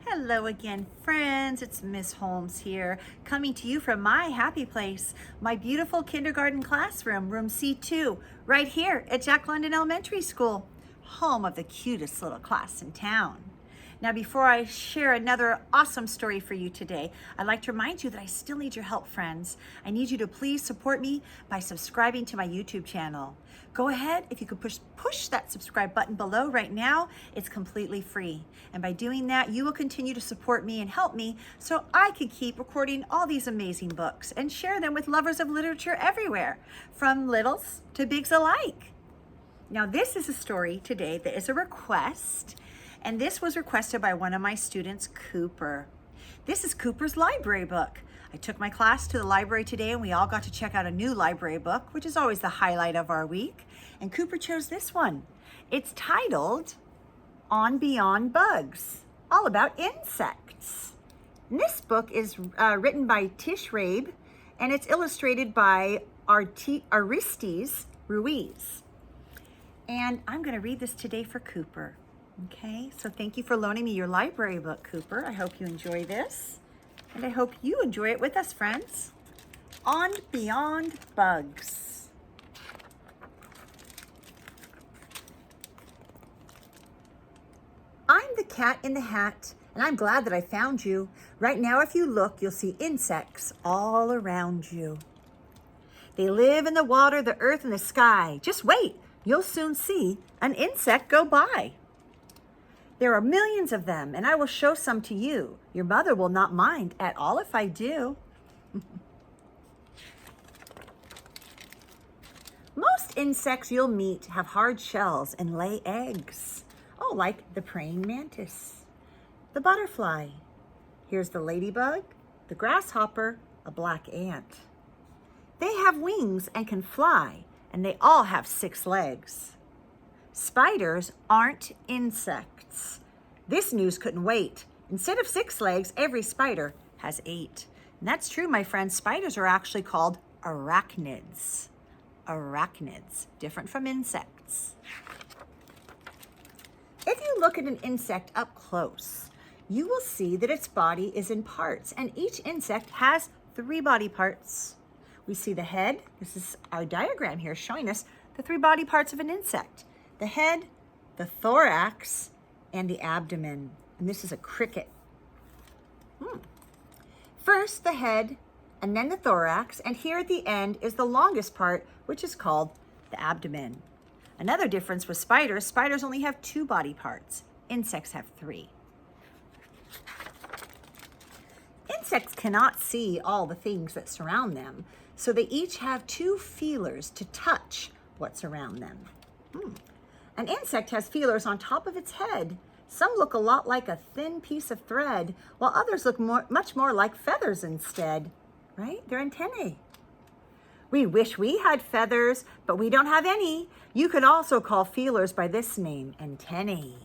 Hello again, friends. It's Miss Holmes here, coming to you from my happy place, my beautiful kindergarten classroom, room C2, right here at Jack London Elementary School, home of the cutest little class in town. Now, before I share another awesome story for you today, I'd like to remind you that I still need your help, friends. I need you to please support me by subscribing to my YouTube channel. Go ahead, if you could push that subscribe button below right now, it's completely free. And by doing that, you will continue to support me and help me so I can keep recording all these amazing books and share them with lovers of literature everywhere, from littles to bigs alike. Now, this is a story today that is a request, and this was requested by one of my students, Cooper. This is Cooper's library book. I took my class to the library today and we all got to check out a new library book, which is always the highlight of our week. And Cooper chose this one. It's titled On Beyond Bugs, all about insects. And this book is written by Tish, Rabe, and it's illustrated by Aristides, Ruiz. And I'm going to read this today for Cooper. Okay, so thank you for loaning me your library book, Cooper. I hope you enjoy this, and I hope you enjoy it with us, friends. On Beyond Bugs. I'm the cat in the hat, and I'm glad that I found you. Right now, if you look, you'll see insects all around you. They live in the water, the earth, and the sky. Just wait, you'll soon see an insect go by. There are millions of them, and I will show some to you. Your mother will not mind at all if I do. Most insects you'll meet have hard shells and lay eggs. Oh, like the praying mantis, the butterfly. Here's the ladybug, the grasshopper, a black ant. They have wings and can fly, and they all have 6 legs. Spiders aren't insects. This news couldn't wait. Instead of 6 legs, every spider has 8. And that's true, my friends. Spiders are actually called arachnids. Arachnids, different from insects. If you look at an insect up close, you will see that its body is in parts, and each insect has 3 body parts. We see the head. This is our diagram here showing us the 3 body parts of an insect. The head, the thorax, and the abdomen. And this is a cricket. First, the head, and then the thorax, and here at the end is the longest part, which is called the abdomen. Another difference with spiders, spiders only have 2 body parts. Insects have 3. Insects cannot see all the things that surround them, so they each have 2 feelers to touch what's around them. An insect has feelers on top of its head. Some look a lot like a thin piece of thread, while others look much more like feathers instead, right? They're antennae. We wish we had feathers, but we don't have any. You could also call feelers by this name, antennae.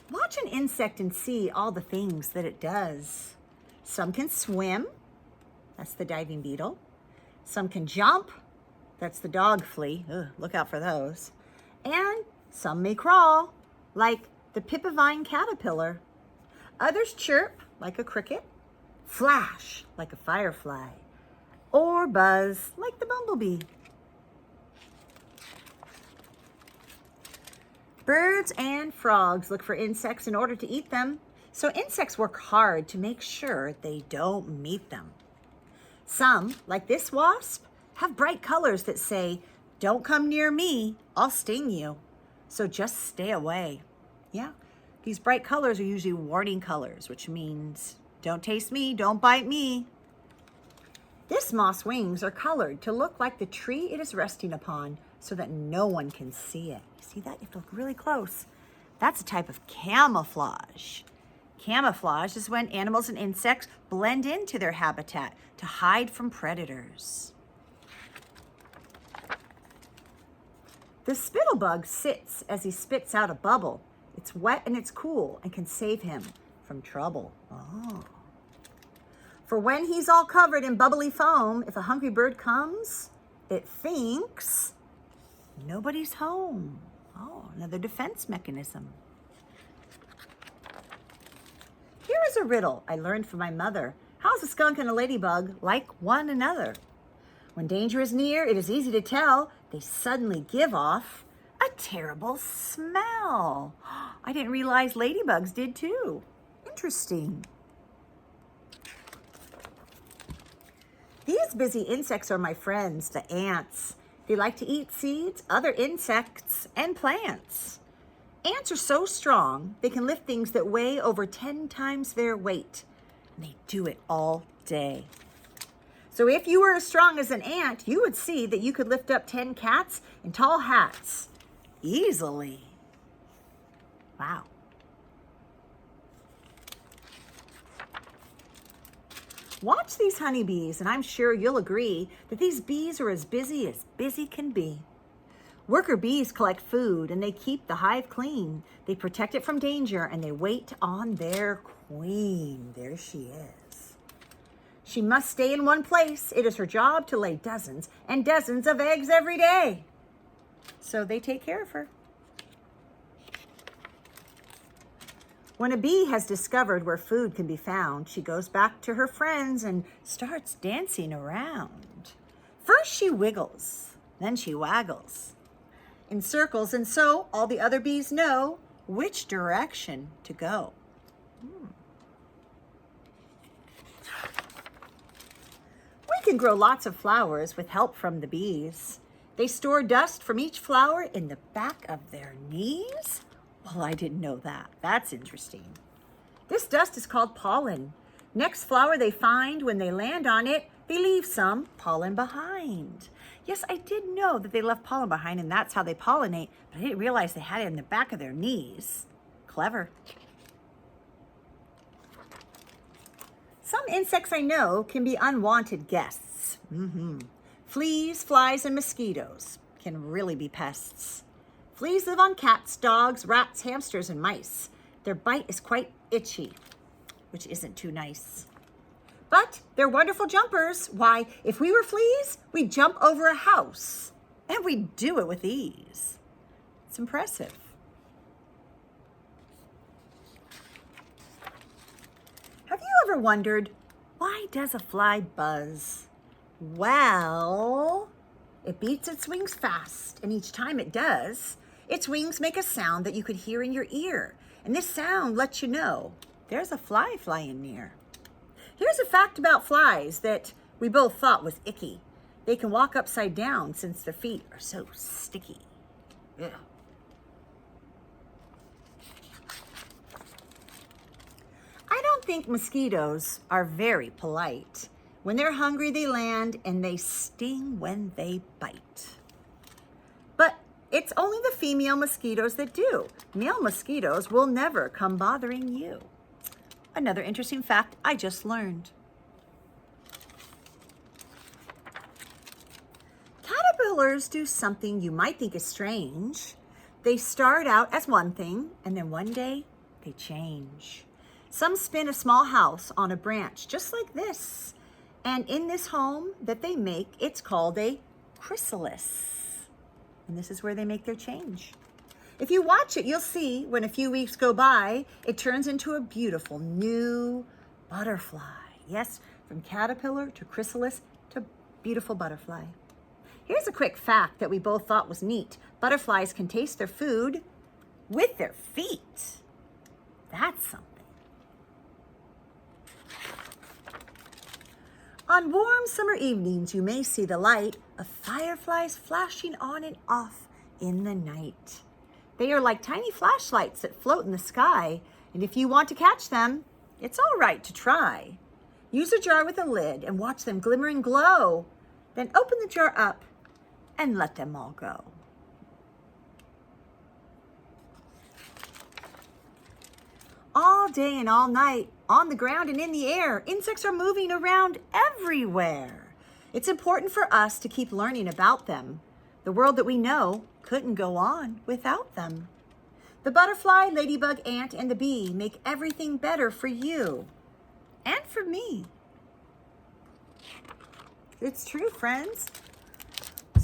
Watch an insect and see all the things that it does. Some can swim. That's the diving beetle. Some can jump. That's the dog flea. Ugh, look out for those. And some may crawl, like the pipivine caterpillar. Others chirp, like a cricket, flash, like a firefly, or buzz, like the bumblebee. Birds and frogs look for insects in order to eat them, so insects work hard to make sure they don't meet them. Some, like this wasp, have bright colors that say, "Don't come near me, I'll sting you, so just stay away." Yeah, these bright colors are usually warning colors, which means, don't taste me, don't bite me. This moth's wings are colored to look like the tree it is resting upon so that no one can see it. You see that? You have to look really close. That's a type of camouflage. Camouflage is when animals and insects blend into their habitat to hide from predators. The spittlebug sits as he spits out a bubble. It's wet and it's cool and can save him from trouble. For when he's all covered in bubbly foam, if a hungry bird comes, it thinks nobody's home. Oh, another defense mechanism. Here is a riddle I learned from my mother. How's a skunk and a ladybug like one another? When danger is near, it is easy to tell. They suddenly give off a terrible smell. I didn't realize ladybugs did too. Interesting. These busy insects are my friends, the ants. They like to eat seeds, other insects, and plants. Ants are so strong, they can lift things that weigh over 10 times their weight. And they do it all day. So if you were as strong as an ant, you would see that you could lift up 10 cats in tall hats easily. Wow. Watch these honeybees, and I'm sure you'll agree that these bees are as busy can be. Worker bees collect food, and they keep the hive clean. They protect it from danger, and they wait on their queen. There she is. She must stay in one place. It is her job to lay dozens and dozens of eggs every day. So they take care of her. When a bee has discovered where food can be found, she goes back to her friends and starts dancing around. First she wiggles, then she waggles in circles, and so all the other bees know which direction to go. We can grow lots of flowers with help from the bees. They store dust from each flower in the back of their knees. Well, I didn't know that. That's interesting. This dust is called pollen. Next flower they find, when they land on it, they leave some pollen behind. Yes, I did know that they left pollen behind, and that's how they pollinate, but I didn't realize they had it in the back of their knees. Clever. Some insects I know can be unwanted guests. Fleas, flies, and mosquitoes can really be pests. Fleas live on cats, dogs, rats, hamsters, and mice. Their bite is quite itchy, which isn't too nice. But they're wonderful jumpers. Why, if we were fleas, we'd jump over a house, and we'd do it with ease. It's impressive. Have you ever wondered, why does a fly buzz? Well, it beats its wings fast, and each time it does, its wings make a sound that you could hear in your ear. And this sound lets you know there's a fly flying near. Here's a fact about flies that we both thought was icky. They can walk upside down since their feet are so sticky. Ugh. I don't think mosquitoes are very polite. When they're hungry, they land, and they sting when they bite. But it's only the female mosquitoes that do. Male mosquitoes will never come bothering you. Another interesting fact I just learned. Caterpillars do something you might think is strange. They start out as one thing, and then one day they change. Some spin a small house on a branch just like this. And in this home that they make, it's called a chrysalis. And this is where they make their change. If you watch it, you'll see when a few weeks go by, it turns into a beautiful new butterfly. Yes, from caterpillar to chrysalis to beautiful butterfly. Here's a quick fact that we both thought was neat. Butterflies can taste their food with their feet. That's something. On warm summer evenings, you may see the light of fireflies flashing on and off in the night. They are like tiny flashlights that float in the sky, and if you want to catch them, it's all right to try. Use a jar with a lid and watch them glimmer and glow. Then open the jar up and let them all go. All day and all night, on the ground and in the air, insects are moving around everywhere. It's important for us to keep learning about them. The world that we know couldn't go on without them. The butterfly, ladybug, ant, and the bee make everything better for you and for me. It's true, friends.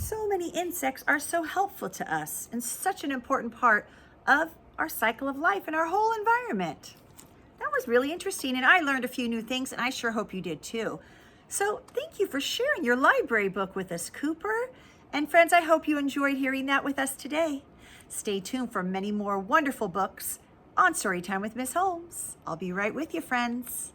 So many insects are so helpful to us and such an important part of our cycle of life and our whole environment. That was really interesting, and I learned a few new things, and I sure hope you did too. So thank you for sharing your library book with us, Cooper. And friends, I hope you enjoyed hearing that with us today. Stay tuned for many more wonderful books on Storytime with Miss Holmes. I'll be right with you, friends.